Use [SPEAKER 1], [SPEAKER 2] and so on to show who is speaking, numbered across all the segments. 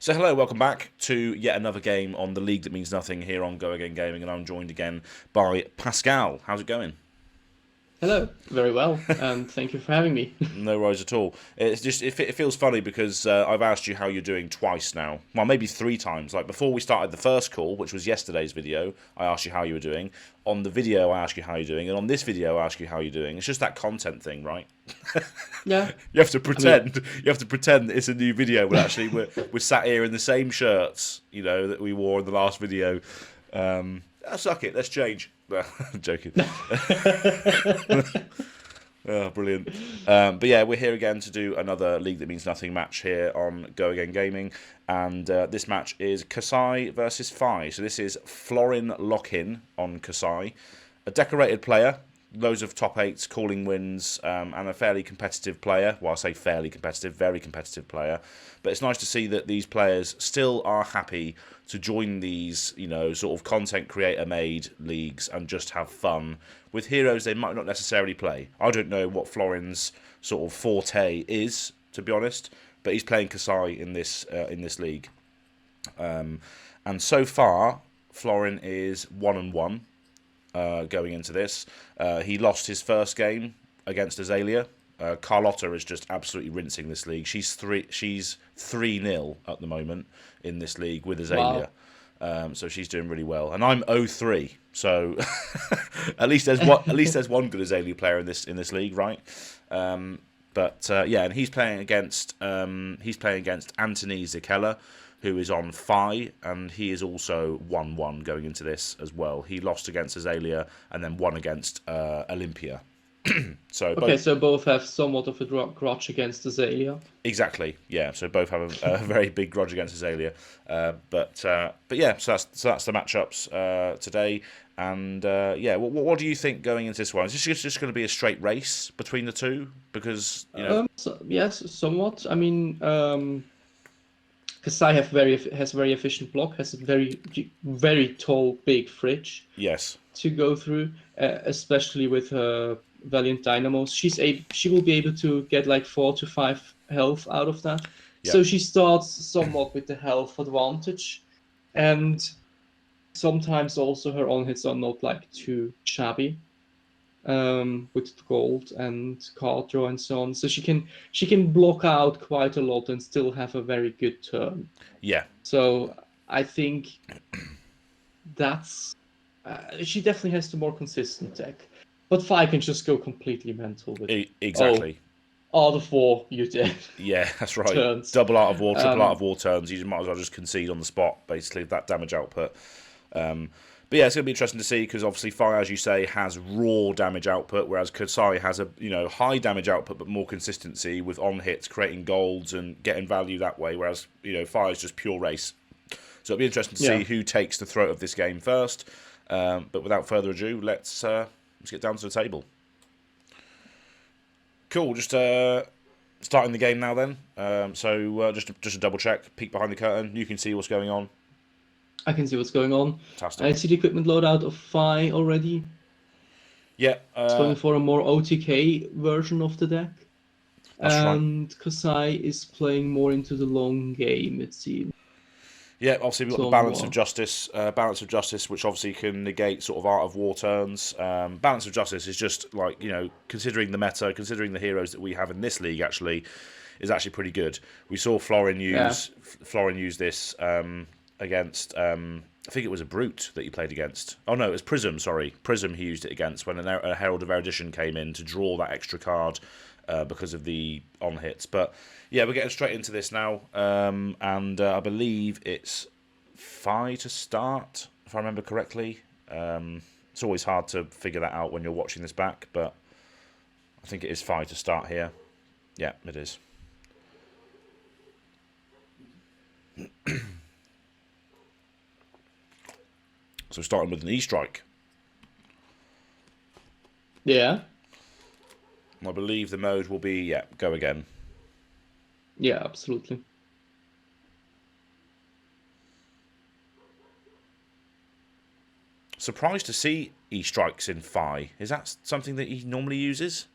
[SPEAKER 1] So hello, welcome back to yet another game on the League That Means Nothing here on Go Again Gaming, and I'm joined again by Pascal. How's it going?
[SPEAKER 2] Hello, very well, and thank you for having me.
[SPEAKER 1] No worries at all. It's just it feels funny because I've asked you how you're doing twice now. Well, maybe three times. Like before we started the first call, which was yesterday's video, I asked you how you were doing. On the video, I asked you how you're doing, and on this video, I ask you how you're doing. It's just that content thing, right?
[SPEAKER 2] Yeah,
[SPEAKER 1] You have to
[SPEAKER 2] I mean,
[SPEAKER 1] pretend. You have to pretend that it's a new video, but actually we're sat here in the same shirts, that we wore in the last video. Suck it. Let's change. I'm joking. Oh, brilliant. But yeah, we're here again to do another League That Means Nothing match here on Go Again Gaming. And this match is Kassai versus Fi. So this is Florin Lock-in on Kassai. A decorated player, loads of top eights, calling wins, and a fairly competitive player. Well, I say fairly competitive, very competitive player. But it's nice to see that these players still are happy to join these, sort of content creator made leagues and just have fun with heroes they might not necessarily play. I don't know what Florin's sort of forte is, to be honest, but he's playing Kassai in this league. And so far, Florin is 1-1 going into this. He lost his first game against Azalea. Carlotta is just absolutely rinsing this league. She's 3-0 at the moment in this league with Azalea.
[SPEAKER 2] wow.
[SPEAKER 1] So she's doing really well, and I'm 0-3. So at least there's one good Azalea player in this league, right? Yeah, and he's playing against Anthony Zikella, who is on Fi, and he is also 1-1 going into this as well. He lost against Azalea and then won against Olympia. So
[SPEAKER 2] Okay,
[SPEAKER 1] both
[SPEAKER 2] so both have somewhat of a grudge against Azalea.
[SPEAKER 1] exactly, yeah. So both have a very big grudge against Azalea, but yeah. So that's the matchups today, and yeah. What do you think going into this one? Is this just going to be a straight race between the two? Because
[SPEAKER 2] Yes, somewhat. I mean, Kassai has very efficient block, has a very tall, big fridge
[SPEAKER 1] yes,
[SPEAKER 2] to go through, especially with her Valiant Dynamos. She will be able to get like 4 to 5 health out of that.
[SPEAKER 1] yeah,
[SPEAKER 2] So she starts somewhat with the health advantage, and sometimes also her on hits are not like too shabby, with gold and card draw and so on. So she can block out quite a lot and still have a very good turn.
[SPEAKER 1] yeah.
[SPEAKER 2] So I think that's she definitely has the more consistent deck. But Fi can just go completely mental with, oh,
[SPEAKER 1] Exactly.
[SPEAKER 2] all the four you did
[SPEAKER 1] Yeah, that's right.
[SPEAKER 2] turns.
[SPEAKER 1] Double Art of War, triple Art
[SPEAKER 2] Um,
[SPEAKER 1] of War turns. You might as well just concede on the spot, basically, with that damage output. But yeah, it's going to be interesting to see because obviously Fire, as you say, has raw damage output, whereas Kassai has a high damage output but more consistency with on hits, creating golds and getting value that way. Whereas Fire is just pure race. So it'll be interesting to see
[SPEAKER 2] yeah.
[SPEAKER 1] who takes the throat of this game first. But without further ado, let's get down to the table. Cool. Just starting the game now then. Just a double check, peek behind the curtain. You can see what's going on.
[SPEAKER 2] I can see what's going on.
[SPEAKER 1] Fantastic.
[SPEAKER 2] I see the equipment loadout of Fi already.
[SPEAKER 1] Yeah,
[SPEAKER 2] It's going for a more OTK version of the deck.
[SPEAKER 1] that's right.
[SPEAKER 2] And Kassai is playing more into the long game, it seems.
[SPEAKER 1] Yeah, obviously we've got the
[SPEAKER 2] Somewhat.
[SPEAKER 1] balance of justice, which obviously can negate sort of Art of War turns. Balance of justice is just like considering the meta, considering the heroes that we have in this league, actually is actually pretty good. We saw Florin
[SPEAKER 2] Yeah.
[SPEAKER 1] use this against. I think it was a Brute that he played against. Oh no, it was Prism. Sorry, Prism. He used it against when a Herald of Erudition came in to draw that extra card because of the on hits. But yeah, we're getting straight into this now, and I believe it's Fi to start, if I remember correctly. It's always hard to figure that out when you're watching this back, but I think it is Fi to start here. Yeah, it is. So starting with an E-Strike.
[SPEAKER 2] Yeah.
[SPEAKER 1] I believe the mode will be, yeah, go again.
[SPEAKER 2] Yeah, absolutely.
[SPEAKER 1] Surprised to see E-Strikes in Fi. Is that something that he normally uses?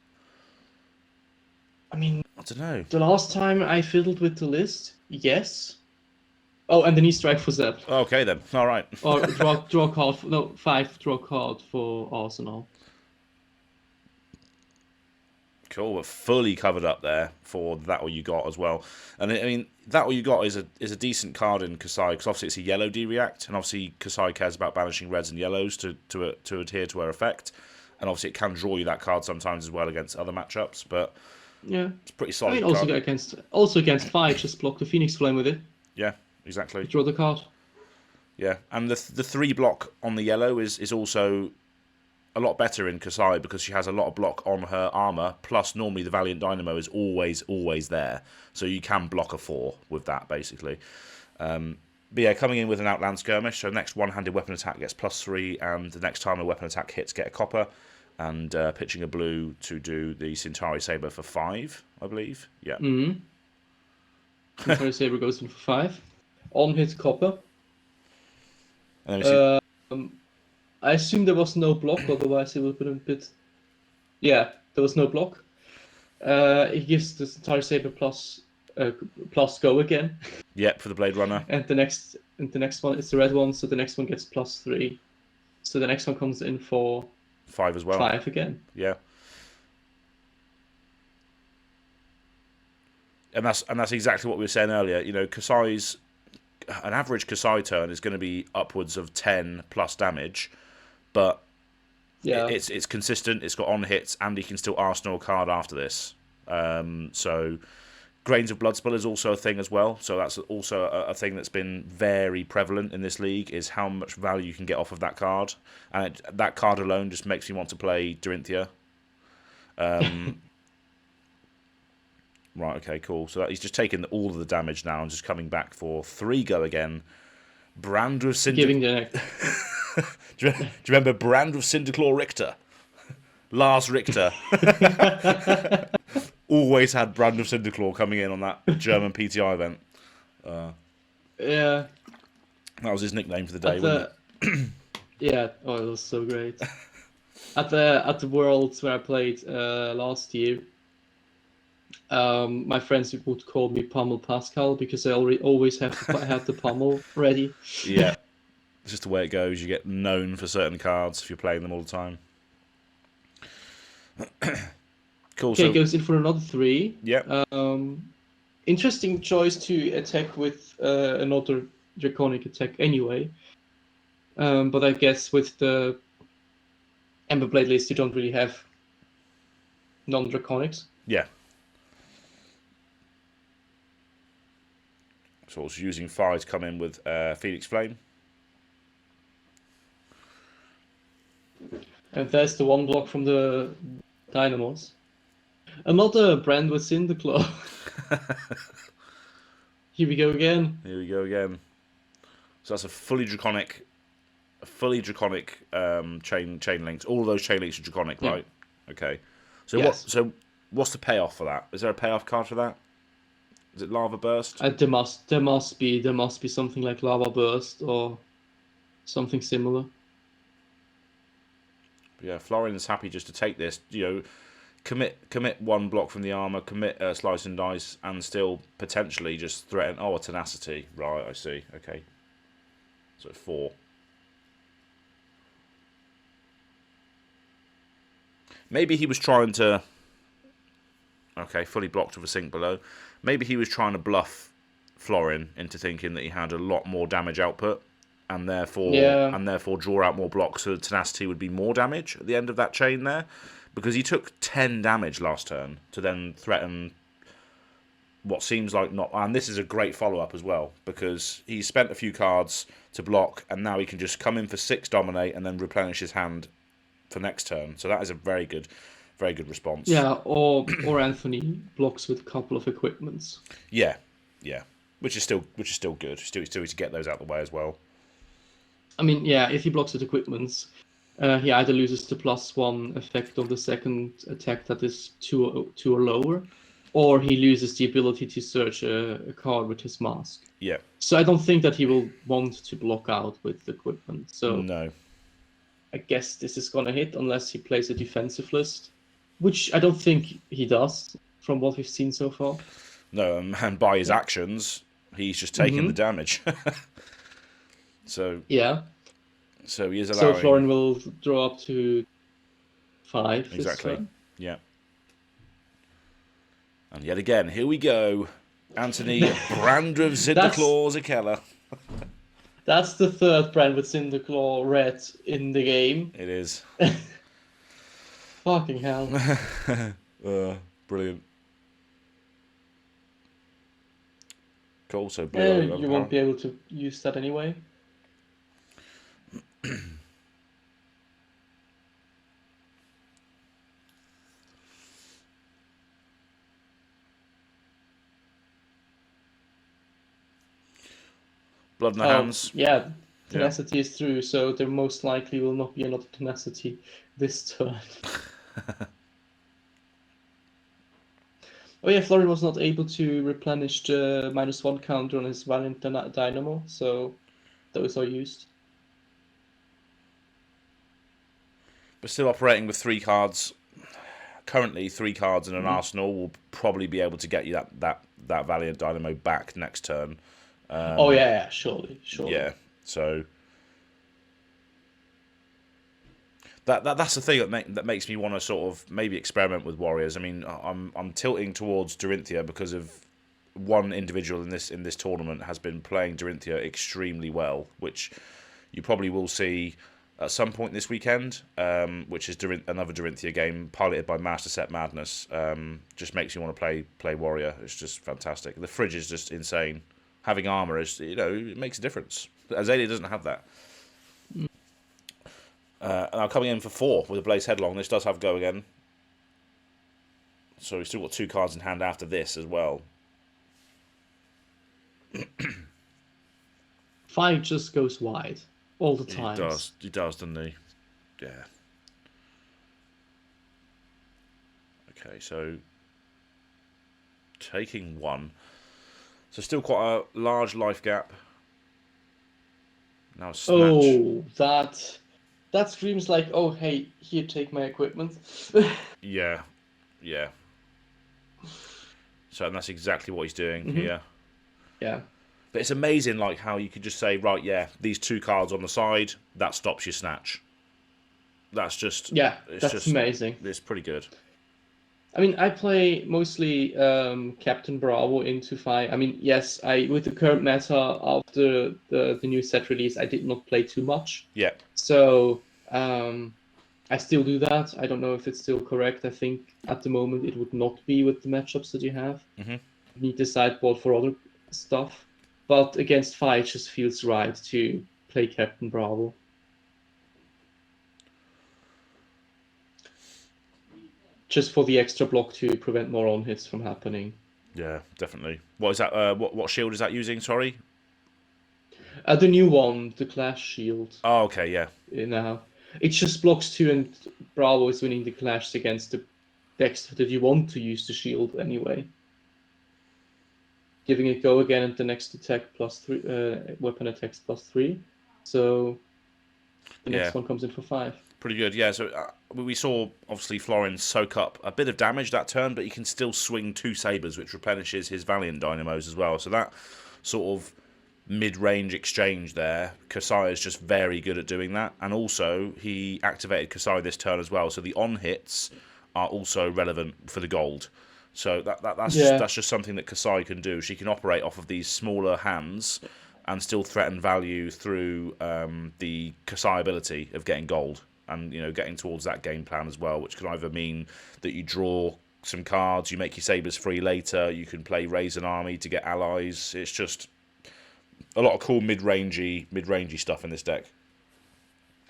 [SPEAKER 2] I mean,
[SPEAKER 1] I don't know.
[SPEAKER 2] the last time I fiddled with the list, yes. Oh, and then he strike for Zeb.
[SPEAKER 1] Okay then. All right.
[SPEAKER 2] Or draw card. No, 5 draw card for Arsenal.
[SPEAKER 1] Cool, but fully covered up there for That All You Got as well. And I mean, That All You Got is a decent card in Kassai, because obviously it's a yellow D-React, and obviously Kassai cares about banishing reds and yellows to adhere to her effect. And obviously it can draw you that card sometimes as well against other matchups, but
[SPEAKER 2] Yeah.
[SPEAKER 1] it's a pretty
[SPEAKER 2] I
[SPEAKER 1] solid
[SPEAKER 2] mean,
[SPEAKER 1] card.
[SPEAKER 2] also against 5, just block the Phoenix Flame with it.
[SPEAKER 1] Yeah, exactly.
[SPEAKER 2] Draw the card.
[SPEAKER 1] Yeah, and the 3 block on the yellow is also a lot better in Kassai, because she has a lot of block on her armor, plus normally the Valiant Dynamo is always there, so you can block a 4 with that, basically. But yeah, coming in with an Outland Skirmish, so next one-handed weapon attack gets +3, and the next time a weapon attack hits, get a copper, and pitching a blue to do the Centauri Saber for 5, I believe. Yeah.
[SPEAKER 2] Mm-hmm. Centauri Saber goes in for 5. On hit copper.
[SPEAKER 1] And then
[SPEAKER 2] I assume there was no block, otherwise it would have been a bit... Yeah, there was no block. He gives the Centauri Saber plus go again.
[SPEAKER 1] Yep, for the Blade Runner.
[SPEAKER 2] And the next one is the red one, so the next one gets +3. So the next one comes in for
[SPEAKER 1] 5 as well.
[SPEAKER 2] 5 again.
[SPEAKER 1] Yeah. And that's exactly what we were saying earlier. You know, an average Kassai turn is going to be upwards of 10 plus damage, but
[SPEAKER 2] Yeah.
[SPEAKER 1] it's consistent. It's got on hits, and he can still Arsenal a card after this. So Grains of Bloodspill is also a thing as well. So that's also a thing that's been very prevalent in this league, is how much value you can get off of that card, and that card alone just makes me want to play Dorinthia. Right, okay, cool. So he's just taken all of the damage now and just coming back for 3 go again. Brand of Cinder...
[SPEAKER 2] Giving the...
[SPEAKER 1] do you remember Brand of Cinderclaw Richter? Lars Richter. Always had Brand of Cinderclaw coming in on that German PTI event.
[SPEAKER 2] Yeah.
[SPEAKER 1] That was his nickname for the day, wasn't it?
[SPEAKER 2] Yeah, oh, it was so great. At the Worlds where I played last year, my friends would call me Pummel Pascal, because I always have the pummel ready.
[SPEAKER 1] Yeah, it's just the way it goes. You get known for certain cards if you're playing them all the time. Cool.
[SPEAKER 2] Okay,
[SPEAKER 1] So
[SPEAKER 2] goes in for another 3.
[SPEAKER 1] yeah,
[SPEAKER 2] Interesting choice to attack with another Draconic attack anyway. But I guess with the Ember Blade list, you don't really have non-Draconics.
[SPEAKER 1] yeah. So it's using 5 to come in with Phoenix Flame.
[SPEAKER 2] And there's the 1 block from the Dynamos. Another brand with Cinderclaw. Here we go again.
[SPEAKER 1] Here we go again. So that's a fully draconic chain links. All of those chain links are draconic,
[SPEAKER 2] Yeah.
[SPEAKER 1] right? Okay. So
[SPEAKER 2] Yes.
[SPEAKER 1] what's the payoff for that? Is there a payoff card for that? Is it Lava Burst?
[SPEAKER 2] There must be something like Lava Burst or something similar.
[SPEAKER 1] Yeah, Florin's happy just to take this. You know, commit 1 block from the armor, commit Slice and Dice, and still potentially just threaten. Oh, a Tenacity. Right, I see. Okay. So 4. Maybe he was trying to... Okay, fully blocked with a sink below. Maybe he was trying to bluff Florin into thinking that he had a lot more damage output, and therefore draw out more blocks, so Tenacity would be more damage at the end of that chain there. Because he took 10 damage last turn to then threaten what seems like not... And this is a great follow-up as well, because he spent a few cards to block, and now he can just come in for 6 Dominate and then replenish his hand for next turn. So that is a very good response.
[SPEAKER 2] Yeah, or Anthony blocks with a couple of equipments.
[SPEAKER 1] Yeah, which is still good. Still to get those out of the way as well.
[SPEAKER 2] I mean, yeah, if he blocks with equipments, he either loses the +1 effect of the second attack that is 2 or lower, or he loses the ability to search a card with his mask.
[SPEAKER 1] Yeah.
[SPEAKER 2] So I don't think that he will want to block out with equipment. So
[SPEAKER 1] No.
[SPEAKER 2] I guess this is gonna hit unless he plays a defensive list, which I don't think he does from what we've seen so far.
[SPEAKER 1] No, and by his actions, He's just taking the damage. So
[SPEAKER 2] yeah.
[SPEAKER 1] So he is
[SPEAKER 2] So
[SPEAKER 1] allowing.
[SPEAKER 2] Florin will draw up to 5 this
[SPEAKER 1] Exactly.
[SPEAKER 2] turn.
[SPEAKER 1] Yeah. And yet again, here we go. Anthony Brand of Cinderclaw Zakella.
[SPEAKER 2] That's the third brand with Cinderclaw red in the game.
[SPEAKER 1] It is.
[SPEAKER 2] Fucking hell.
[SPEAKER 1] Brilliant. Cool, so blue.
[SPEAKER 2] You won't be able to use that anyway.
[SPEAKER 1] Blood in the hands.
[SPEAKER 2] Yeah, tenacity is through, so there most likely will not be another tenacity this turn. Oh yeah, Florin was not able to replenish the -1 counter on his Valiant Dynamo, so those are used.
[SPEAKER 1] But still operating with 3 cards. Currently, 3 cards in an arsenal will probably be able to get you that Valiant Dynamo back next turn.
[SPEAKER 2] Oh yeah, surely.
[SPEAKER 1] Yeah, so that's the thing that makes me want to sort of maybe experiment with warriors. I mean, I'm tilting towards Dorinthia because of one individual in this tournament has been playing Dorinthia extremely well, which you probably will see at some point this weekend, which is another Dorinthia game piloted by Master Set Madness. Just makes you want to play warrior. It's just fantastic. The fridge is just insane. Having armor is, it makes a difference. Azalea doesn't have that. Now coming in for 4 with a Blaze Headlong. This does have go again. So we've still got 2 cards in hand after this as well.
[SPEAKER 2] 5 just goes wide all the time.
[SPEAKER 1] He does, doesn't he? Yeah. Okay, so taking 1. So still quite a large life gap. Now snatch.
[SPEAKER 2] Oh, that screams like, oh hey, here, take my equipment.
[SPEAKER 1] Yeah. So and that's exactly what he's doing here.
[SPEAKER 2] Yeah.
[SPEAKER 1] But it's amazing, like how you could just say, right, yeah, these 2 cards on the side, that stops your snatch. That's just
[SPEAKER 2] that's amazing.
[SPEAKER 1] It's pretty good.
[SPEAKER 2] I mean, I play mostly Captain Bravo into 5. I mean, yes, with the current meta after the new set release, I did not play too much.
[SPEAKER 1] Yeah.
[SPEAKER 2] So I still do that. I don't know if it's still correct. I think at the moment it would not be with the matchups that you have. You need to sideboard for other stuff. But against 5, it just feels right to play Captain Bravo. Just for the extra block to prevent more on hits from happening.
[SPEAKER 1] Yeah, definitely. What is that? What shield is that using? Sorry.
[SPEAKER 2] The new one, the Clash Shield.
[SPEAKER 1] Oh, okay, yeah.
[SPEAKER 2] Now it just blocks 2, and Bravo is winning the clashes against the decks that you want to use the shield anyway. Giving it go again, and the next attack +3, weapon attacks +3. So the next one comes in for 5.
[SPEAKER 1] Pretty good, yeah. So we saw, obviously, Florin soak up a bit of damage that turn, but he can still swing 2 sabres, which replenishes his Valiant Dynamos as well. So that sort of mid-range exchange there, Kassai is just very good at doing that. And also, he activated Kassai this turn as well. So the on-hits are also relevant for the gold. So that's just something that Kassai can do. She can operate off of these smaller hands and still threaten value through the Kassai ability of getting gold. And, getting towards that game plan as well, which can either mean that you draw some cards, you make your sabres free later, you can play Raise an Army to get allies. It's just a lot of cool mid-rangey stuff in this deck.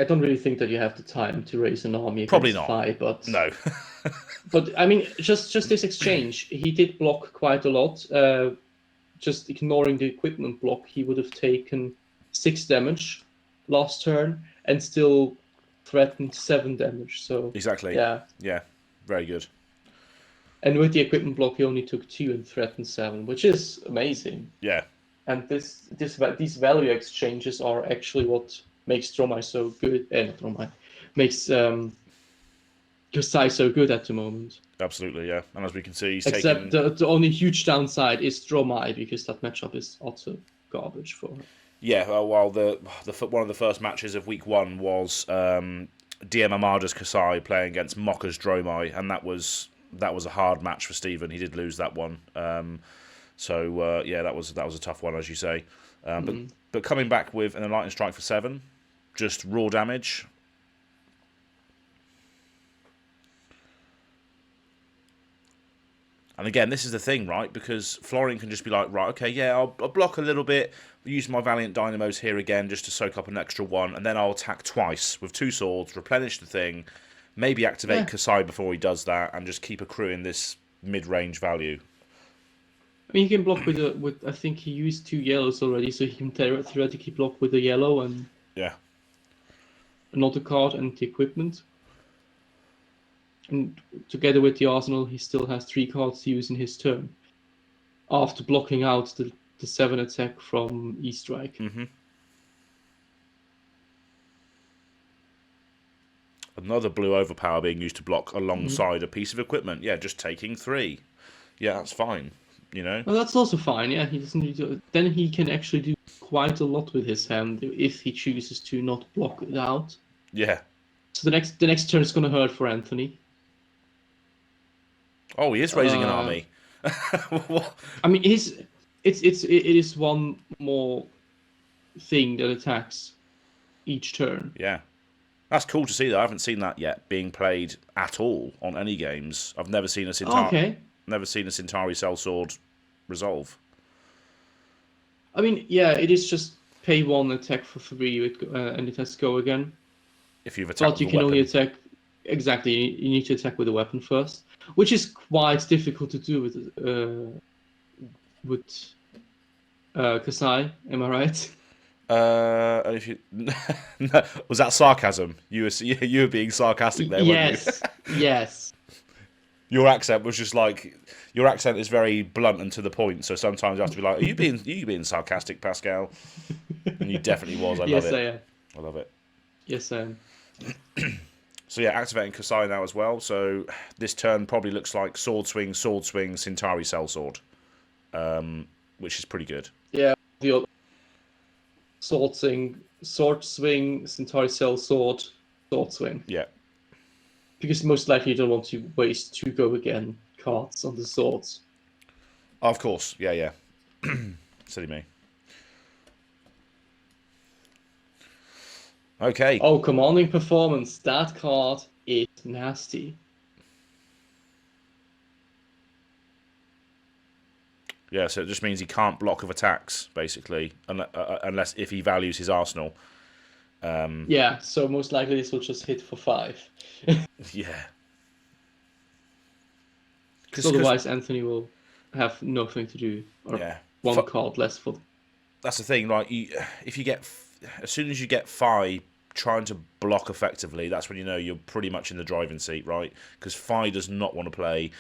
[SPEAKER 2] I don't really think that you have the time to raise an army against
[SPEAKER 1] Probably not.
[SPEAKER 2] 5, but
[SPEAKER 1] no.
[SPEAKER 2] But I mean, just this exchange, he did block quite a lot. Just ignoring the equipment block, he would have taken 6 damage last turn and still threatened 7 damage. So
[SPEAKER 1] exactly. Yeah, very good.
[SPEAKER 2] And with the equipment block, he only took 2 and threatened 7, which is amazing.
[SPEAKER 1] Yeah.
[SPEAKER 2] And these value exchanges are actually what makes Dromai so good. Not Dromai, makes Kassai so good at the moment.
[SPEAKER 1] Absolutely, yeah. And as we can see, he's
[SPEAKER 2] Except
[SPEAKER 1] taking...
[SPEAKER 2] the only huge downside is Dromai, because that matchup is utter garbage for her.
[SPEAKER 1] Yeah, while one of the first matches of week 1 was DM Amada's Kassai playing against Mokka's Dromai, and that was a hard match for Stephen. He did lose that one. Yeah, that was a tough one, as you say. But coming back with an Enlightened Strike for 7, just raw damage. And again, this is the thing, right? Because Florian can just be like, right, okay, yeah, I'll block a little bit, use my Valiant Dynamos here again just to soak up an extra 1, and then I'll attack twice with 2 swords, replenish the thing, maybe activate Kassai before he does that, and just keep accruing this mid-range value.
[SPEAKER 2] I mean, he can block with I think he used 2 yellows already, so he can theoretically block with a yellow and another card and the equipment. And together with the arsenal, he still has 3 cards to use in his turn, after blocking out the 7 attack from E-Strike.
[SPEAKER 1] Another blue overpower being used to block alongside a piece of equipment. Yeah, just taking 3. Yeah, that's fine. You know.
[SPEAKER 2] Well, that's also fine. Yeah, he doesn't need to. Then he can actually do quite a lot with his hand if he chooses to not block it out.
[SPEAKER 1] Yeah.
[SPEAKER 2] So the next turn is going to hurt for Anthony.
[SPEAKER 1] Oh, he is raising an army.
[SPEAKER 2] I mean, it is one more thing that attacks each turn.
[SPEAKER 1] Yeah. That's cool to see, though. I haven't seen that yet being played at all on any games. I've never seen a Centauri Sellsword resolve.
[SPEAKER 2] I mean, yeah, it is just pay 1 attack for 3 and it has to go again.
[SPEAKER 1] If you've attacked
[SPEAKER 2] but you can only attack... Exactly, you need to attack with a weapon first, which is quite difficult to do with Kassai. Am I right?
[SPEAKER 1] If you was that sarcasm? You were being sarcastic there, weren't you?
[SPEAKER 2] Yes.
[SPEAKER 1] Your accent was just like your accent is very blunt and to the point. So sometimes you have to be like, "Are you being sarcastic, Pascal?" And you definitely was. I love it.
[SPEAKER 2] I am.
[SPEAKER 1] I love it.
[SPEAKER 2] Yes, I am.
[SPEAKER 1] So yeah, activating Kassai now as well. So this turn probably looks like sword swing, Centauri Sellsword, which is pretty good.
[SPEAKER 2] Yeah, the sword swing, Centauri Sellsword, sword swing.
[SPEAKER 1] Yeah.
[SPEAKER 2] Because most likely you don't want to waste 2 go again cards on the swords.
[SPEAKER 1] Of course, yeah. Silly me. Okay.
[SPEAKER 2] Oh, commanding performance. That card is nasty.
[SPEAKER 1] Yeah, so it just means he can't block with attacks, basically, unless if he values his arsenal.
[SPEAKER 2] Yeah, so most likely this will just hit for 5.
[SPEAKER 1] Yeah.
[SPEAKER 2] Because otherwise Anthony will have nothing to do. Or 1 card less for...
[SPEAKER 1] That's the thing, right? If you get... As soon as you get Phi trying to block effectively, that's when you know you're pretty much in the driving seat, right? Because Phi does not want to play...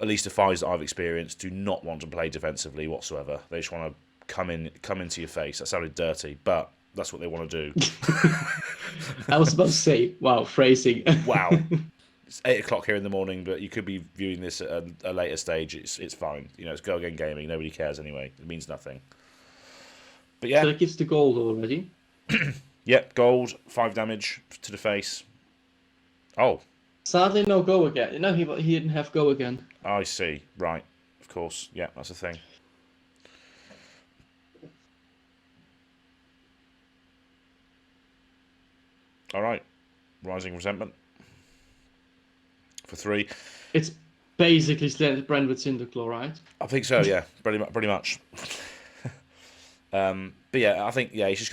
[SPEAKER 1] At least the Phis that I've experienced do not want to play defensively whatsoever. They just want to come into your face. That sounded dirty, but that's what they want to do.
[SPEAKER 2] I was about to say, wow, phrasing.
[SPEAKER 1] Wow. It's 8 o'clock here in the morning, but you could be viewing this at a later stage. It's fine. You know, it's Go Again Gaming. Nobody cares anyway. It means nothing. But yeah.
[SPEAKER 2] So that gives the gold already.
[SPEAKER 1] Yep, gold, 5 damage to the face. Oh.
[SPEAKER 2] Sadly, no go again. No, he didn't have go again.
[SPEAKER 1] I see. Right. Of course. Yeah, that's the thing. All right. Rising Resentment. For 3.
[SPEAKER 2] It's basically Brentwood Cinderclaw, right?
[SPEAKER 1] I think so, yeah. Pretty much. But yeah, I think he's just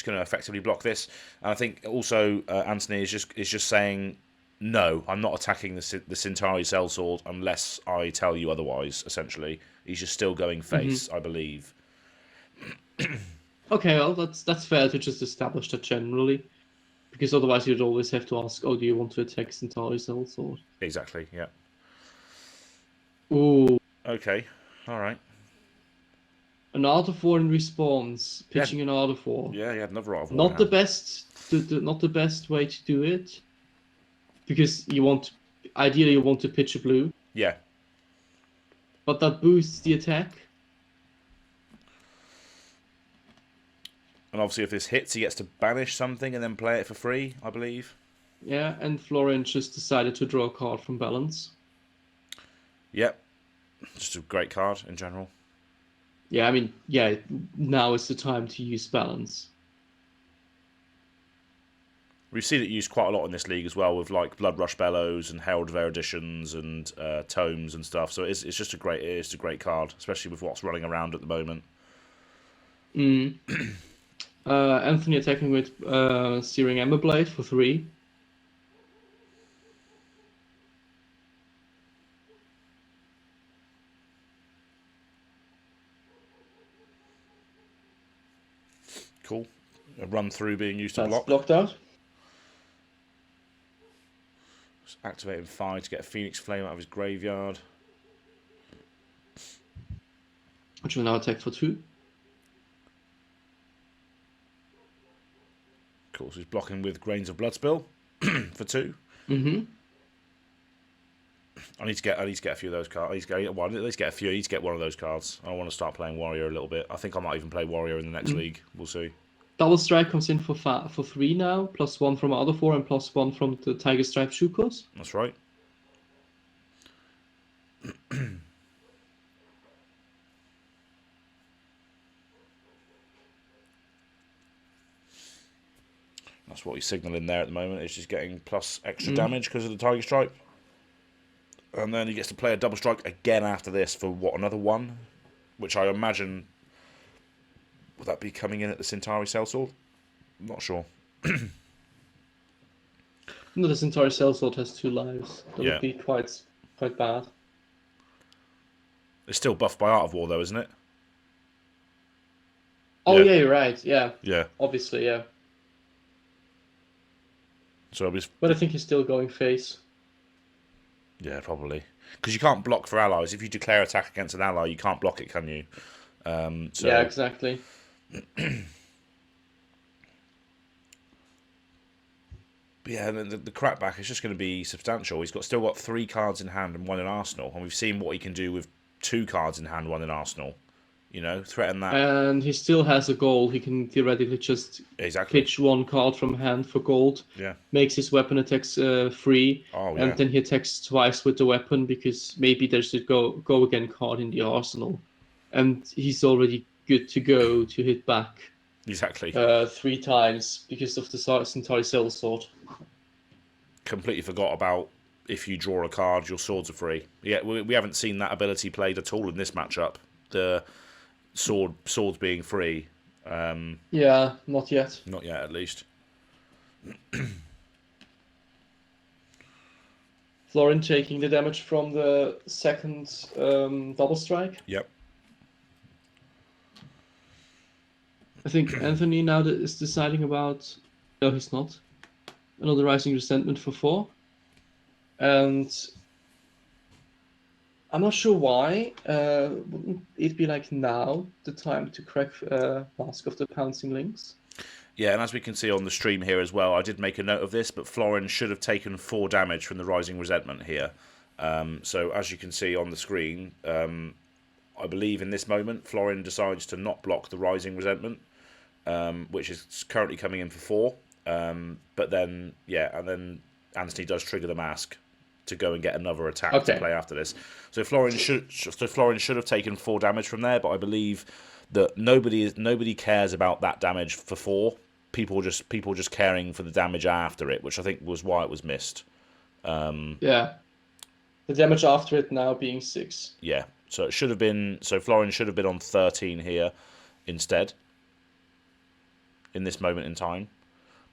[SPEAKER 1] gonna effectively block this, and I think also Anthony is just saying no, I'm not attacking the Centauri Sellsword unless I tell you otherwise. Essentially, he's just still going face, I believe.
[SPEAKER 2] Okay, well that's fair to just establish that generally, because otherwise you'd always have to ask, oh, do you want to attack Centauri Sellsword?
[SPEAKER 1] Exactly. Yeah.
[SPEAKER 2] Ooh.
[SPEAKER 1] Okay. All right.
[SPEAKER 2] An Art of War in response, pitching an Art of War.
[SPEAKER 1] Yeah, another Art of War.
[SPEAKER 2] Not the best way to do it, because ideally you want to pitch a blue
[SPEAKER 1] Yeah.
[SPEAKER 2] But that boosts the attack.
[SPEAKER 1] And obviously if this hits, he gets to banish something and then play it for free, I believe.
[SPEAKER 2] Yeah, and Florin just decided to draw a card from balance.
[SPEAKER 1] Yep. Just a great card in general.
[SPEAKER 2] Yeah, I mean, yeah, now is the time to use balance.
[SPEAKER 1] We've seen it used quite a lot in this league as well, with like Blood Rush Bellows and Herald of Eruditions and Tomes and stuff. So it's just a great card, especially with what's running around at the moment.
[SPEAKER 2] Anthony attacking with Searing Emberblade for 3.
[SPEAKER 1] Cool. A run through being used to
[SPEAKER 2] That's
[SPEAKER 1] block.
[SPEAKER 2] blocked out.
[SPEAKER 1] Just activating 5 to get a Phoenix Flame out of his graveyard.
[SPEAKER 2] Which will now attack for 2.
[SPEAKER 1] Cool. So he's blocking with Grains of Bloodspill for 2.
[SPEAKER 2] Mm-hmm.
[SPEAKER 1] I need to get a few of those cards. I need to get, well, at least get a few. I need to get one of those cards. I want to start playing Warrior a little bit. I think I might even play Warrior in the next league. We'll see.
[SPEAKER 2] Double Strike comes in for 3 now, +1 from other 4 and +1 from the Tiger Stripe Shukos.
[SPEAKER 1] That's right. That's what he's signalling there at the moment. It's just getting plus extra damage because of the Tiger Stripe. And then he gets to play a double strike again after this for what, another 1? Which I imagine, would that be coming in at the Centauri Sellsword? I'm not sure.
[SPEAKER 2] No, the Centauri Sellsword has 2 lives. That would be quite bad.
[SPEAKER 1] It's still buffed by Art of War though, isn't it?
[SPEAKER 2] Oh yeah, you're right. Yeah.
[SPEAKER 1] Yeah.
[SPEAKER 2] Obviously, yeah.
[SPEAKER 1] So
[SPEAKER 2] but I think he's still going face.
[SPEAKER 1] Yeah, probably. Because you can't block for allies. If you declare attack against an ally, you can't block it, can you?
[SPEAKER 2] Yeah, exactly.
[SPEAKER 1] But yeah, the crackback is just going to be substantial. He's still got 3 cards in hand and 1 in arsenal. And we've seen what he can do with 2 cards in hand, 1 in arsenal. You know, threaten that.
[SPEAKER 2] And he still has a goal. He can theoretically just pitch 1 card from hand for gold.
[SPEAKER 1] Yeah.
[SPEAKER 2] Makes his weapon attacks free.
[SPEAKER 1] Oh, yeah.
[SPEAKER 2] And then he attacks twice with the weapon because maybe there's a go again card in the arsenal. And he's already good to go to hit back.
[SPEAKER 1] Exactly.
[SPEAKER 2] 3 times because of the Centauri Sellsword.
[SPEAKER 1] Completely forgot about if you draw a card, your swords are free. Yeah, we haven't seen that ability played at all in this matchup. The swords being free.
[SPEAKER 2] Yeah, not yet.
[SPEAKER 1] Not yet, at least.
[SPEAKER 2] Florin taking the damage from the second double strike.
[SPEAKER 1] Yep.
[SPEAKER 2] I think Anthony now is deciding about... No, he's not. Another Rising Resentment for 4. And I'm not sure why. Wouldn't it be like now the time to crack Mask of the Pouncing Lynx?
[SPEAKER 1] Yeah, and as we can see on the stream here as well, I did make a note of this, but Florin should have taken 4 damage from the Rising Resentment here. So as you can see on the screen, I believe in this moment, Florin decides to not block the Rising Resentment, which is currently coming in for 4. But then, yeah, and then Anthony does trigger the mask to go and get another attack to play after this. So Florin should have taken 4 damage from there, but I believe that nobody cares about that damage for 4. People just caring for the damage after it, which I think was why it was missed.
[SPEAKER 2] Yeah, the damage after it now being 6.
[SPEAKER 1] Yeah, so it should have been. So Florin should have been on 13 here instead. In this moment in time.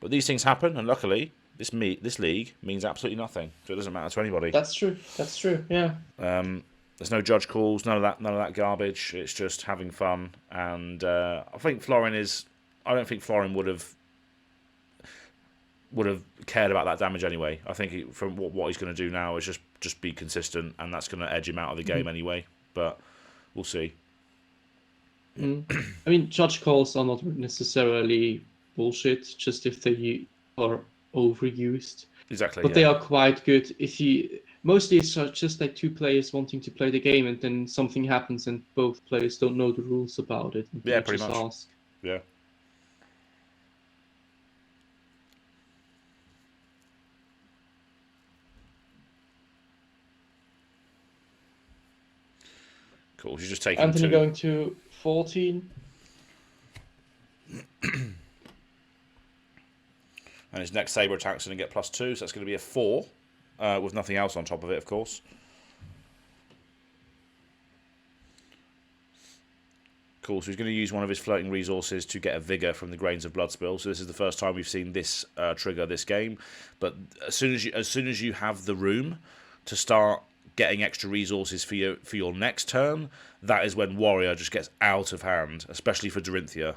[SPEAKER 1] But these things happen, and luckily, this league means absolutely nothing, so it doesn't matter to anybody.
[SPEAKER 2] That's true. That's true. Yeah.
[SPEAKER 1] There's no judge calls, none of that garbage. It's just having fun, and I think Florin is. I don't think Florin would have cared about that damage anyway. I think from what he's going to do now is just be consistent, and that's going to edge him out of the game anyway. But we'll see.
[SPEAKER 2] I mean, judge calls are not necessarily bullshit, just if they are overused.
[SPEAKER 1] Exactly.
[SPEAKER 2] But they are quite good if you Mostly it's just like two players wanting to play the game, and then something happens and both players don't know the rules about it, and
[SPEAKER 1] Yeah,
[SPEAKER 2] they
[SPEAKER 1] pretty
[SPEAKER 2] just
[SPEAKER 1] much.
[SPEAKER 2] ask.
[SPEAKER 1] Yeah. Cool. She's just taking
[SPEAKER 2] Anthony
[SPEAKER 1] 2.
[SPEAKER 2] going to 14.
[SPEAKER 1] And his next saber attack's going to get +2, so that's going to be a 4, with nothing else on top of it, of course. Cool, so he's going to use one of his floating resources to get a Vigor from the Grains of Bloodspill. So this is the first time we've seen this trigger this game. But as soon as you have the room to start getting extra resources for your next turn, that is when Warrior just gets out of hand, especially for Dorinthia.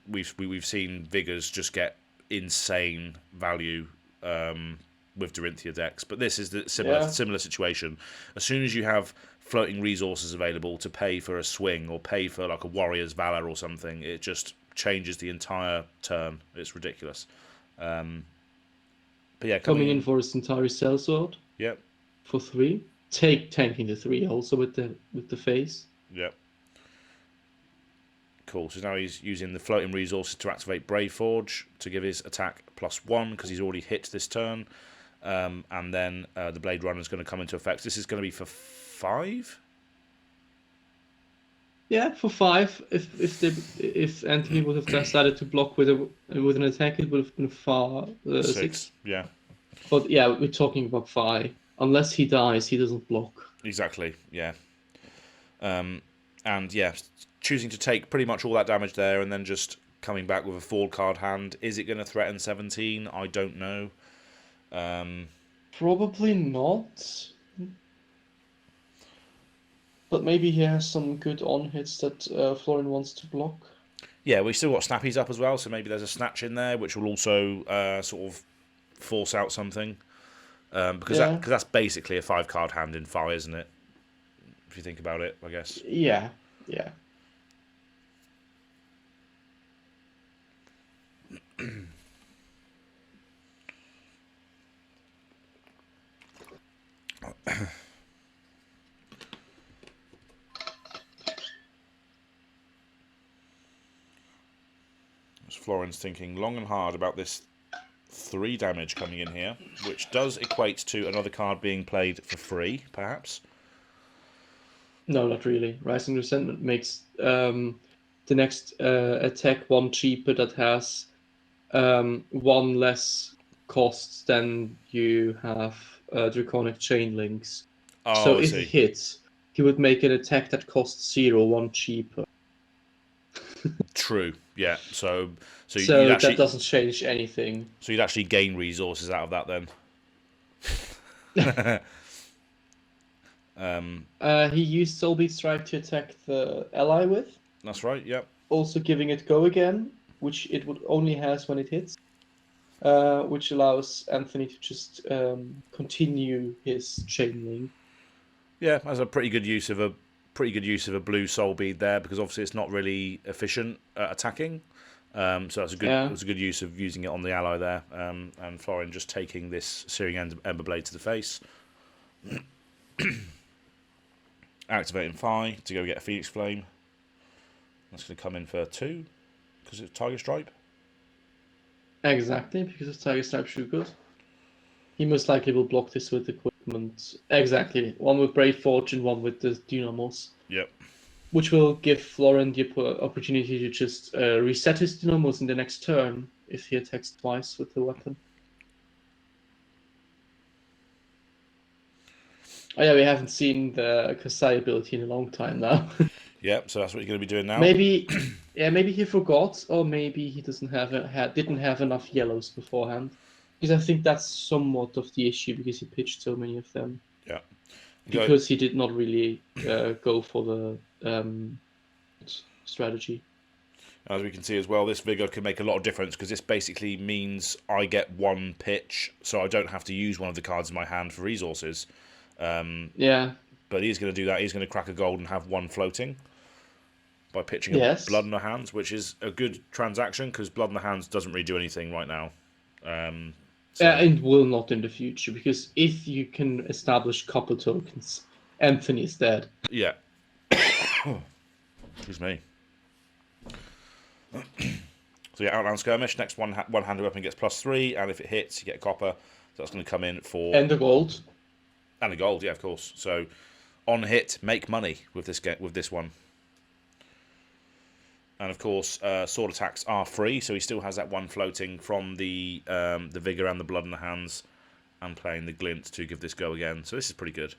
[SPEAKER 1] We've seen Vigors just get insane value with Dorinthia decks, but this is the similar situation. As soon as you have floating resources available to pay for a swing or pay for like a Warrior's Valor or something, it just changes the entire turn. It's ridiculous. But yeah,
[SPEAKER 2] coming in for his entire sellsword.
[SPEAKER 1] Yep.
[SPEAKER 2] For 3. Tanking the 3 also with the face.
[SPEAKER 1] Yep. Cool. So now he's using the floating resources to activate Brave Forge to give his attack +1 because he's already hit this turn. And then the Blade Runner is going to come into effect. This is going to be for 5.
[SPEAKER 2] Yeah, for 5. If Anthony would have decided to block with an attack, it would have been 6.
[SPEAKER 1] Yeah.
[SPEAKER 2] But yeah, we're talking about 5. Unless he dies, he doesn't block.
[SPEAKER 1] Exactly. Yeah. And yeah, choosing to take pretty much all that damage there, and then just coming back with a 4-card hand. Is it going to threaten 17? I don't know.
[SPEAKER 2] Probably not. But maybe he has some good on-hits that Florian wants to block.
[SPEAKER 1] Yeah, we still got Snappies up as well, so maybe there's a Snatch in there, which will also sort of force out something. Because that's basically a 5-card hand in Fire, isn't it? If you think about it, I guess.
[SPEAKER 2] Yeah.
[SPEAKER 1] Florence thinking long and hard about this 3 damage coming in here, which does equate to another card being played for free, perhaps.
[SPEAKER 2] No, not really. Rising Resentment makes the next attack 1 cheaper that has 1 less cost than you have Draconic Chain Links.
[SPEAKER 1] Oh,
[SPEAKER 2] so if it hits, he would make an attack that costs 0, 1 cheaper.
[SPEAKER 1] True. Yeah. So
[SPEAKER 2] you'd actually, that doesn't change anything.
[SPEAKER 1] So you'd actually gain resources out of that then.
[SPEAKER 2] He used Soulbeat Strike to attack the ally with.
[SPEAKER 1] That's right. Yep.
[SPEAKER 2] Also giving it Go Again, which it would only has when it hits, which allows Anthony to just continue his chain link.
[SPEAKER 1] Yeah, that's a pretty good use of a blue soul bead there, because obviously it's not really efficient at attacking. So that's a good use of using it on the ally there. And Florian just taking this Searing Ember Blade to the face. Activating Phi to go get a Phoenix Flame. That's going to come in for 2 because it's Tiger Stripe.
[SPEAKER 2] Exactly, because it's Tiger Stripe shoot good. He most likely will block this with equipment. Exactly, one with Brave Forge and one with the Dynamos.
[SPEAKER 1] Yep.
[SPEAKER 2] Which will give Florian the opportunity to just reset his Dynamos in the next turn if he attacks twice with the weapon. Oh yeah, we haven't seen the Kassai ability in a long time now.
[SPEAKER 1] Yep, so that's what you're going to be doing now.
[SPEAKER 2] Maybe he forgot, or maybe he didn't have enough yellows beforehand. Because I think that's somewhat of the issue, because he pitched so many of them.
[SPEAKER 1] Yeah.
[SPEAKER 2] Because he did not really go for the strategy.
[SPEAKER 1] As we can see as well, this Vigor can make a lot of difference, because this basically means I get 1 pitch, so I don't have to use one of the cards in my hand for resources.
[SPEAKER 2] Yeah.
[SPEAKER 1] But he's going to do that. He's going to crack a gold and have 1 floating by pitching a Blood in the Hands, which is a good transaction, because Blood in the Hands doesn't really do anything right now. So.
[SPEAKER 2] And will not in the future, because if you can establish couple tokens, Anthony is dead.
[SPEAKER 1] Yeah. Excuse me. So yeah, Outland Skirmish. Next one-handed weapon gets +3, and if it hits, you get a copper. So that's going to come in for
[SPEAKER 2] And the gold.
[SPEAKER 1] And a gold, yeah, of course. So on hit, make money with this one. And of course, sword attacks are free, so he still has that one floating from the vigor and the blood in the hands, and playing the glint to give this go again. So this is pretty good.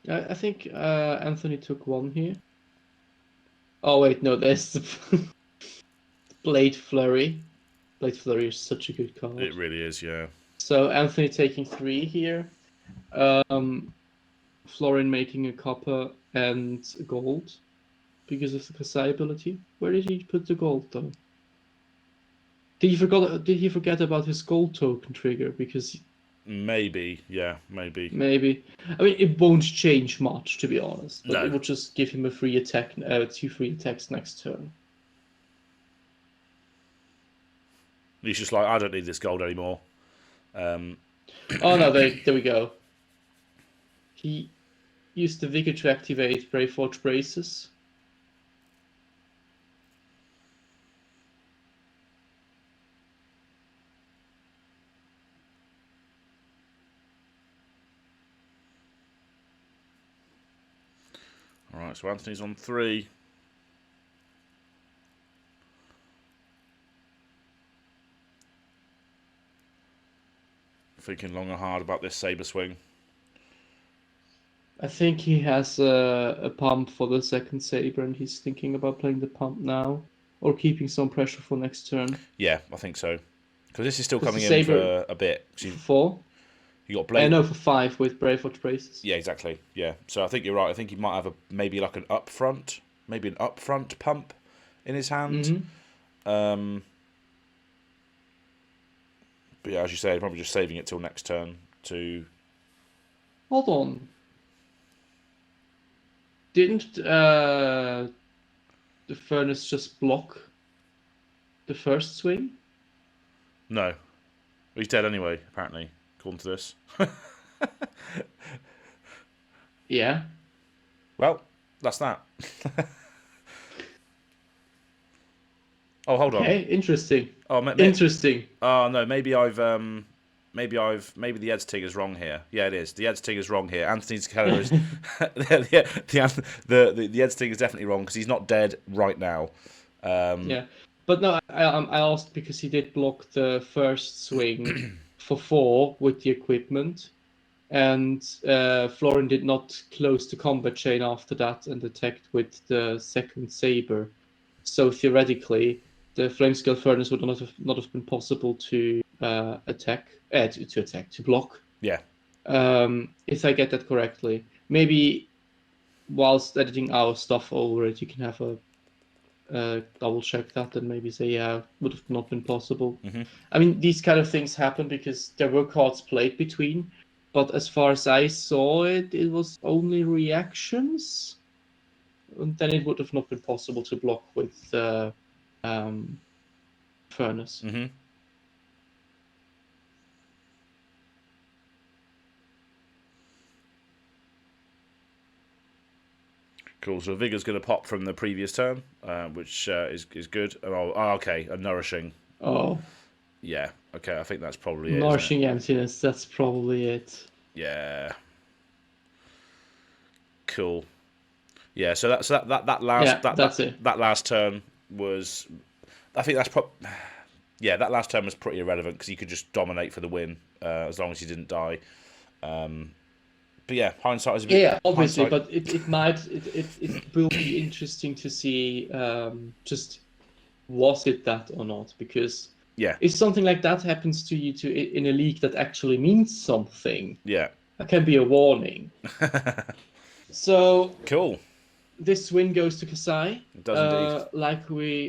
[SPEAKER 2] I think Anthony took one here. Oh wait, no, there's the Blade Flurry. Blade Flurry is such a good card.
[SPEAKER 1] It really is, yeah.
[SPEAKER 2] So Anthony taking 3 here. Florin making a copper and gold because of the Kassai ability. Where did he put the gold though? Did he forget about his gold token trigger? Because
[SPEAKER 1] Maybe, yeah, maybe.
[SPEAKER 2] maybe. I mean, it won't change much, to be honest. But
[SPEAKER 1] No.
[SPEAKER 2] it will just give him a free attack, 2 free attacks next turn.
[SPEAKER 1] He's just like, I don't need this gold anymore.
[SPEAKER 2] Oh no, there we go. He used the Vigor to activate Braveforge Braces.
[SPEAKER 1] All right, so Anthony's on 3. Thinking long and hard about this saber swing.
[SPEAKER 2] I think he has a pump for the second saber, and he's thinking about playing the pump now, or keeping some pressure for next turn.
[SPEAKER 1] Yeah, I think so. Because this is still coming in
[SPEAKER 2] saber
[SPEAKER 1] for a bit.
[SPEAKER 2] For 4?
[SPEAKER 1] You got Blade.
[SPEAKER 2] No, for 5 with Braveforge Braces.
[SPEAKER 1] Yeah, exactly. Yeah, so I think you're right. I think he might have maybe an upfront pump in his hand.
[SPEAKER 2] Mm-hmm.
[SPEAKER 1] But yeah, as you say, probably just saving it till next turn to.
[SPEAKER 2] Hold on. Didn't the furnace just block the first swing?
[SPEAKER 1] No, he's dead anyway. Apparently, according to this.
[SPEAKER 2] Yeah.
[SPEAKER 1] Well, that's that. Oh, hold on.
[SPEAKER 2] Okay, interesting.
[SPEAKER 1] Oh,
[SPEAKER 2] interesting.
[SPEAKER 1] Oh no, maybe the Ed's Tig is wrong here. Yeah, it is. The Ed's Tig is wrong here. Anthony's Keller is the Ed's Tig is definitely wrong because he's not dead right now.
[SPEAKER 2] Yeah, but no, I asked because he did block the first swing for 4 with the equipment, and Florin did not close the combat chain after that and attacked with the second saber. So theoretically, the Flamescale Furnace would not have been possible to to block.
[SPEAKER 1] Yeah.
[SPEAKER 2] If I get that correctly, maybe whilst editing our stuff over it, you can have a double check that and maybe say, yeah, would have not been possible.
[SPEAKER 1] Mm-hmm.
[SPEAKER 2] I mean, these kind of things happen because there were cards played between, but as far as I saw it, it was only reactions. And then it would have not been possible to block with Furnace.
[SPEAKER 1] Mm-hmm. Cool. So Vigor's going to pop from the previous turn, which is good. Oh, okay. A Nourishing.
[SPEAKER 2] Oh.
[SPEAKER 1] Yeah. Okay. I think that's probably it.
[SPEAKER 2] Nourishing Emptiness. That's probably it.
[SPEAKER 1] Yeah. Cool. Yeah. So that's that last turn was. I think that's yeah. That last turn was pretty irrelevant because you could just dominate for the win as long as you didn't die. But yeah, hindsight is a bit.
[SPEAKER 2] Yeah, obviously, but it will be interesting to see just was it that or not, because if something like that happens to you in a league that actually means something, that can be a warning. So
[SPEAKER 1] cool.
[SPEAKER 2] This win goes to Kassai.
[SPEAKER 1] It does indeed.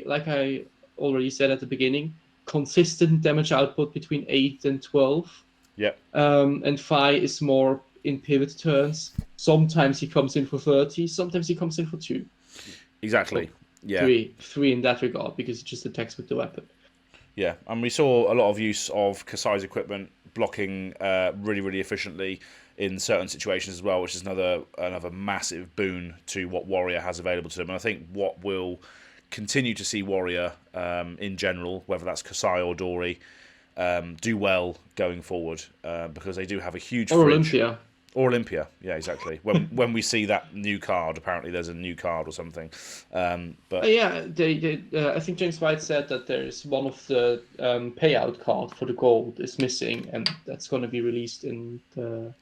[SPEAKER 2] Like I already said at the beginning, consistent damage output between 8 and 12.
[SPEAKER 1] Yeah.
[SPEAKER 2] And Phi is more in pivot turns. Sometimes he comes in for 30, sometimes he comes in for 2.
[SPEAKER 1] Exactly. Yeah.
[SPEAKER 2] 3 in that regard, because he just attacks with the weapon.
[SPEAKER 1] Yeah, and we saw a lot of use of Kassai's equipment blocking really, really efficiently in certain situations as well, which is another massive boon to what Warrior has available to them. And I think what will continue to see Warrior in general, whether that's Kassai or Dory, do well going forward because they do have a huge
[SPEAKER 2] Or
[SPEAKER 1] fridge.
[SPEAKER 2] Olympia.
[SPEAKER 1] Or Olympia, yeah, exactly. When we see that new card, apparently there's a new card or something. But
[SPEAKER 2] Yeah, I think James White said that there is one of the payout card for the gold is missing, and that's going to be released in the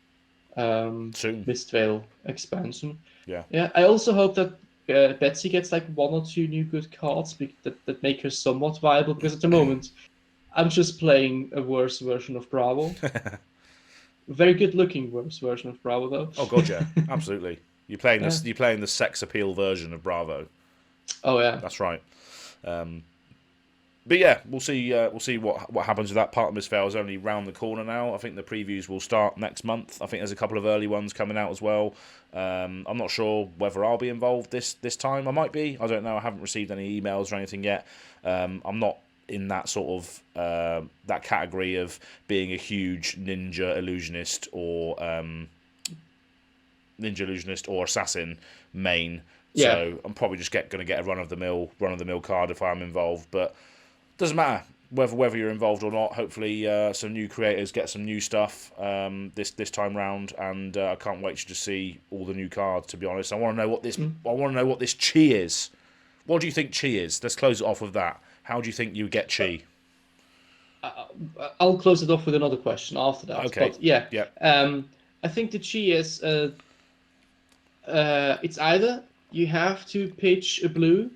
[SPEAKER 1] soon,
[SPEAKER 2] Mistvale expansion.
[SPEAKER 1] yeah.
[SPEAKER 2] Yeah, I also hope that Betsy gets like 1 or 2 new good cards that make her somewhat viable, because at the moment I'm just playing a worse version of Bravo. Very good looking worse version of Bravo though.
[SPEAKER 1] Oh god, yeah, absolutely. You're playing the sex appeal version of Bravo.
[SPEAKER 2] Oh yeah.
[SPEAKER 1] That's right. But yeah, we'll see. We'll see what happens with that. Part of Misfail is only round the corner now. I think the previews will start next month. I think there's a couple of early ones coming out as well. I'm not sure whether I'll be involved this time. I might be. I don't know. I haven't received any emails or anything yet. I'm not in that sort of that category of being a huge ninja illusionist or assassin main.
[SPEAKER 2] Yeah.
[SPEAKER 1] So I'm probably just going to get a run of the mill card if I'm involved. But doesn't matter whether you're involved or not. Hopefully, some new creators get some new stuff this time round, and I can't wait to just see all the new cards. To be honest, I want to know what this. I want to know what this chi is. What do you think chi is? Let's close it off with that. How do you think you get chi?
[SPEAKER 2] I'll close it off with another question after that.
[SPEAKER 1] Okay.
[SPEAKER 2] But yeah.
[SPEAKER 1] Yeah.
[SPEAKER 2] I think the chi is it's either you have to pitch a blue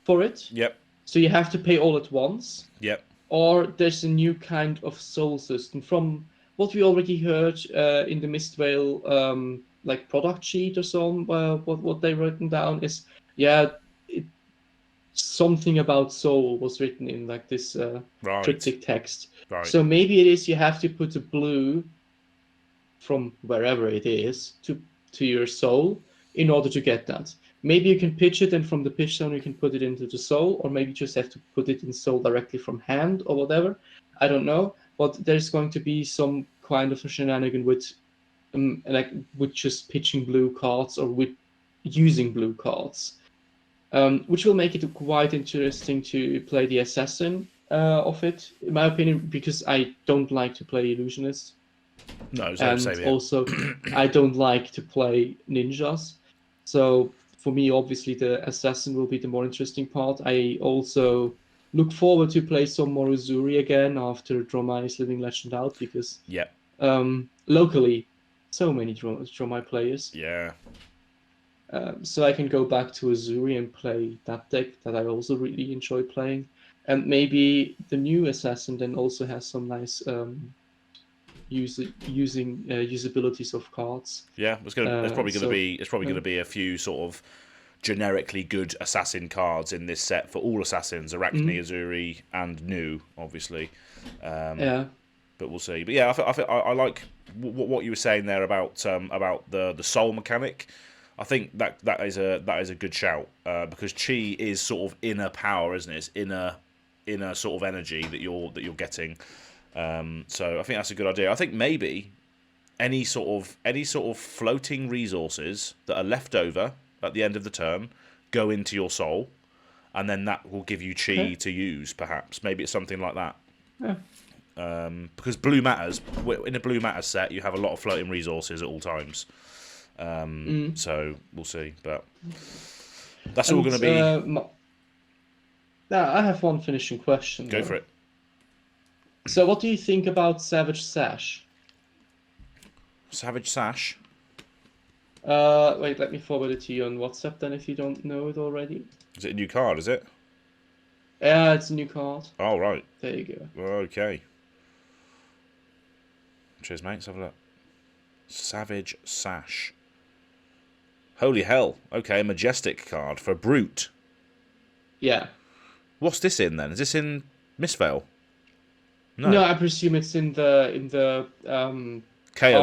[SPEAKER 2] for it.
[SPEAKER 1] Yep.
[SPEAKER 2] So you have to pay all at once.
[SPEAKER 1] Yep.
[SPEAKER 2] Or there's a new kind of soul system. From what we already heard in the Mistvale like product sheet or so, what they written down is something about soul was written in like this cryptic text.
[SPEAKER 1] Right.
[SPEAKER 2] So maybe it is you have to put a blue from wherever it is to your soul in order to get that. Maybe you can pitch it, and from the pitch zone you can put it into the soul, or maybe you just have to put it in soul directly from hand or whatever. I don't know, but there's going to be some kind of a shenanigan with just pitching blue cards or with using blue cards, which will make it quite interesting to play the assassin of it, in my opinion, because I don't like to play illusionists.
[SPEAKER 1] No,
[SPEAKER 2] and also I don't like to play ninjas. So for me, obviously, the assassin will be the more interesting part. I also look forward to play some more Uzuri again after Dromai's Living Legend out, because locally, so many Dromai players.
[SPEAKER 1] Yeah.
[SPEAKER 2] So I can go back to Uzuri and play that deck that I also really enjoy playing. And maybe the new assassin then also has some nice usabilities of cards.
[SPEAKER 1] Yeah, it's probably going to be a few sort of generically good assassin cards in this set for all assassins: Arachne, Uzuri, and Nu, obviously. But we'll see. But yeah, I like what you were saying there about the soul mechanic. I think that is a good shout because chi is sort of inner power, isn't it? It's inner sort of energy that you're getting. So I think that's a good idea. I think maybe any sort of floating resources that are left over at the end of the turn go into your soul, and then that will give you chi to use. Perhaps maybe it's something like that.
[SPEAKER 2] Yeah.
[SPEAKER 1] Because blue matters in a blue matter set, you have a lot of floating resources at all times. So we'll see, but that's all going to be.
[SPEAKER 2] Now I have one finishing question.
[SPEAKER 1] Go for it.
[SPEAKER 2] So, what do you think about Savage Sash?
[SPEAKER 1] Savage Sash?
[SPEAKER 2] Wait, let me forward it to you on WhatsApp then if you don't know it already.
[SPEAKER 1] Is it a new card, is it?
[SPEAKER 2] Yeah, it's a new card.
[SPEAKER 1] Oh, right.
[SPEAKER 2] There you go.
[SPEAKER 1] Okay. Cheers, mate. Let's have a look. Savage Sash. Holy hell. Okay, a majestic card for Brute.
[SPEAKER 2] Yeah.
[SPEAKER 1] What's this in then? Is this in Mistvale?
[SPEAKER 2] No, I presume it's in the
[SPEAKER 1] KO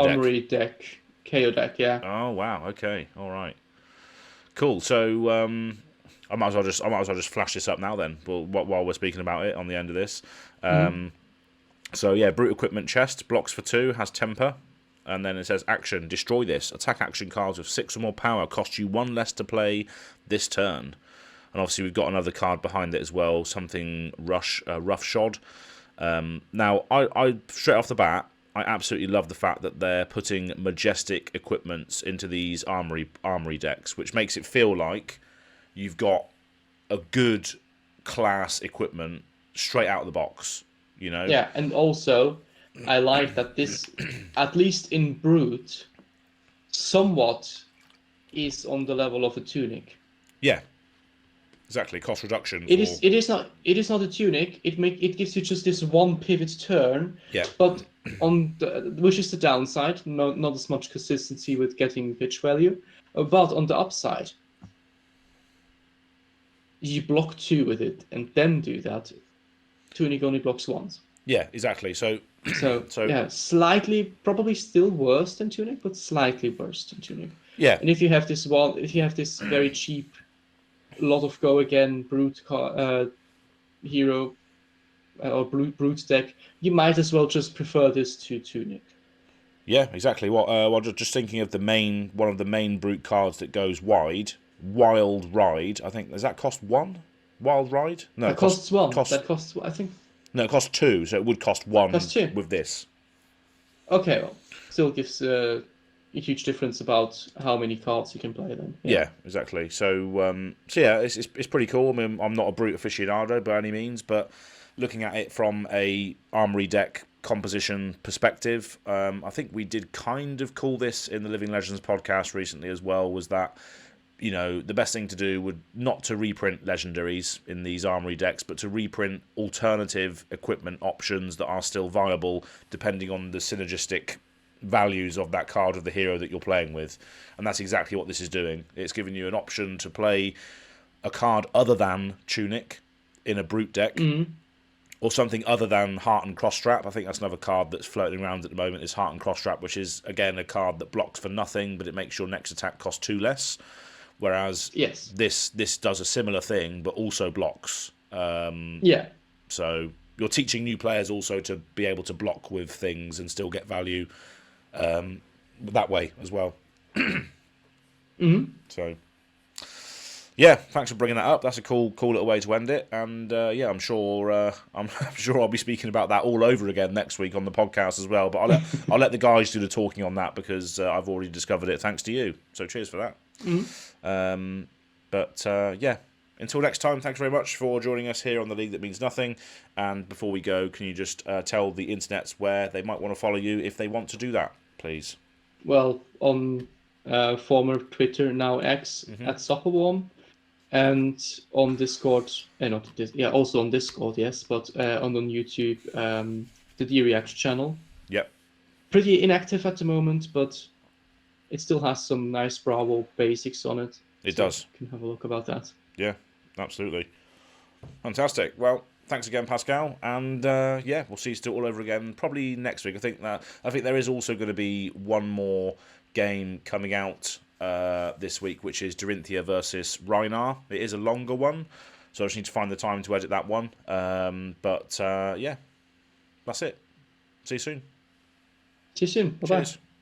[SPEAKER 2] Armory deck. KO deck, yeah.
[SPEAKER 1] Oh wow, okay, all right, cool. So I might as well just flash this up now then. While we're speaking about it on the end of this. So yeah, brute equipment chest, blocks for 2, has temper, and then it says action, destroy this. Attack action cards with 6 or more power, cost you 1 less to play this turn. And obviously we've got another card behind it as well, something roughshod. Now I straight off the bat, I absolutely love the fact that they're putting majestic equipments into these armory decks, which makes it feel like you've got a good class equipment straight out of the box. You know?
[SPEAKER 2] Yeah, and also I like that this, at least in Brute, somewhat is on the level of a Tunic.
[SPEAKER 1] Yeah, exactly. Cost reduction.
[SPEAKER 2] It is not a Tunic. It gives you just this 1 pivot turn.
[SPEAKER 1] Yeah.
[SPEAKER 2] But which is the downside, not as much consistency with getting pitch value. But on the upside, you block 2 with it and then do that. Tunic only blocks once.
[SPEAKER 1] Yeah, exactly. So
[SPEAKER 2] yeah, slightly, probably still worse than Tunic, but slightly worse than Tunic.
[SPEAKER 1] Yeah.
[SPEAKER 2] And if you have this very cheap, lot of go again brute hero or brute deck, you might as well just prefer this to Tunic.
[SPEAKER 1] Yeah, exactly. Well, just thinking of one of the main brute cards that goes wide, Wild Ride. I think does that cost 1? Wild Ride? No,
[SPEAKER 2] it costs 1. That costs, I think.
[SPEAKER 1] No, it costs 2, so it would cost 1 with this.
[SPEAKER 2] Okay, well, still gives a huge difference about how many cards you can play then.
[SPEAKER 1] Yeah, exactly. So yeah, it's pretty cool. I mean, I'm not a brute aficionado by any means, but looking at it from a armory deck composition perspective, I think we did kind of call this in the Living Legends podcast recently as well, was that, you know, the best thing to do would not to reprint legendaries in these armory decks, but to reprint alternative equipment options that are still viable depending on the synergistic values of that card of the hero that you're playing with. And that's exactly what this is doing. It's giving you an option to play a card other than Tunic in a brute deck, or something other than Heart and Crosstrap. I think that's another card that's floating around at the moment, is Heart and Crosstrap, which is, again, a card that blocks for nothing, but it makes your next attack cost 2 less. Whereas this does a similar thing, but also blocks. So you're teaching new players also to be able to block with things and still get value that way as well. So, yeah, thanks for bringing that up. That's a cool little way to end it. And yeah, I'm sure I'll be speaking about that all over again next week on the podcast as well. But I'll let the guys do the talking on that because I've already discovered it thanks to you. So cheers for that. But yeah, until next time, thanks very much for joining us here on The League That Means Nothing. And before we go, can you just tell the internets where they might want to follow you if they want to do that, please?
[SPEAKER 2] Well, on former Twitter, now X, at Soccerworm, and on Discord, also on Discord, yes, but on YouTube, the D-React channel. Yep. Pretty inactive at the moment, but it still has some nice Bravo basics on it.
[SPEAKER 1] It does.
[SPEAKER 2] You can have a look about that.
[SPEAKER 1] Yeah, absolutely. Fantastic. Well, thanks again, Pascal. And yeah, we'll see you still all over again probably next week. I think there is also going to be one more game coming out this week, which is Dorinthia versus Rhinar. It is a longer one, so I just need to find the time to edit that one. But yeah, that's it. See you soon.
[SPEAKER 2] See you soon. Bye-bye.
[SPEAKER 1] Cheers.